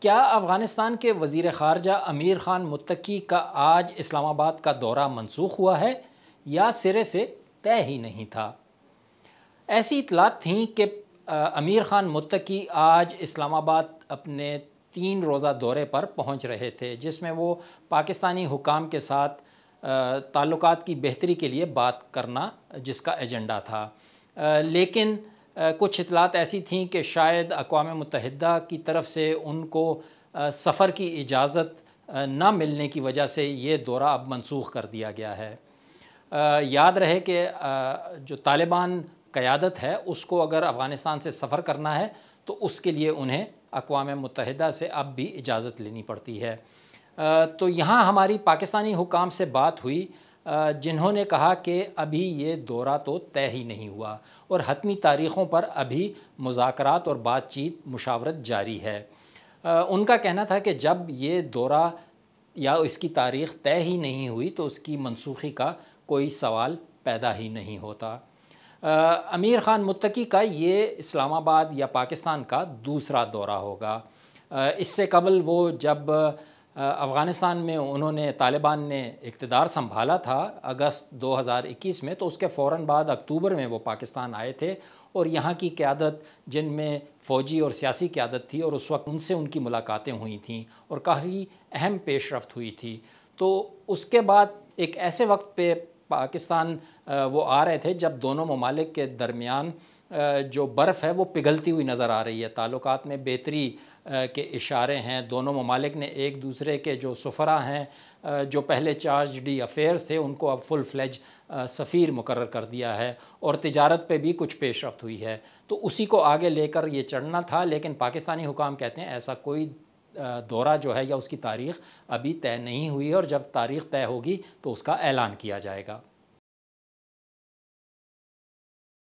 کیا افغانستان کے وزیر خارجہ امیر خان متقی کا آج اسلام آباد کا دورہ منسوخ ہوا ہے یا سرے سے طے ہی نہیں تھا؟ ایسی اطلاعات تھیں کہ امیر خان متقی آج اسلام آباد اپنے 3 روزہ دورے پر پہنچ رہے تھے، جس میں وہ پاکستانی حکام کے ساتھ تعلقات کی بہتری کے لیے بات کرنا جس کا ایجنڈا تھا، لیکن کچھ اطلاعات ایسی تھیں کہ شاید اقوام متحدہ کی طرف سے ان کو سفر کی اجازت نہ ملنے کی وجہ سے یہ دورہ اب منسوخ کر دیا گیا ہے۔ یاد رہے کہ جو طالبان قیادت ہے اس کو اگر افغانستان سے سفر کرنا ہے تو اس کے لیے انہیں اقوام متحدہ سے اب بھی اجازت لینی پڑتی ہے۔ تو یہاں ہماری پاکستانی حکام سے بات ہوئی، جنہوں نے کہا کہ ابھی یہ دورہ تو طے ہی نہیں ہوا اور حتمی تاریخوں پر ابھی مذاکرات اور بات چیت مشاورت جاری ہے۔ ان کا کہنا تھا کہ جب یہ دورہ یا اس کی تاریخ طے ہی نہیں ہوئی تو اس کی منسوخی کا کوئی سوال پیدا ہی نہیں ہوتا۔ امیر خان متقی کا یہ اسلام آباد یا پاکستان کا دوسرا دورہ ہوگا۔ اس سے قبل وہ جب افغانستان میں انہوں نے طالبان نے اقتدار سنبھالا تھا اگست 2021 میں، تو اس کے فوراً بعد اکتوبر میں وہ پاکستان آئے تھے اور یہاں کی قیادت، جن میں فوجی اور سیاسی قیادت تھی، اور اس وقت ان سے ان کی ملاقاتیں ہوئی تھیں اور کافی اہم پیش رفت ہوئی تھی۔ تو اس کے بعد ایک ایسے وقت پہ پاکستان وہ آ رہے تھے جب دونوں ممالک کے درمیان جو برف ہے وہ پگھلتی ہوئی نظر آ رہی ہے، تعلقات میں بہتری کے اشارے ہیں۔ دونوں ممالک نے ایک دوسرے کے جو سفراء ہیں، جو پہلے چارج ڈی افیئرز تھے، ان کو اب فل فلیج سفیر مقرر کر دیا ہے، اور تجارت پہ بھی کچھ پیش رفت ہوئی ہے۔ تو اسی کو آگے لے کر یہ چڑھنا تھا، لیکن پاکستانی حکام کہتے ہیں ایسا کوئی دورہ جو ہے یا اس کی تاریخ ابھی طے نہیں ہوئی ہے، اور جب تاریخ طے ہوگی تو اس کا اعلان کیا جائے گا۔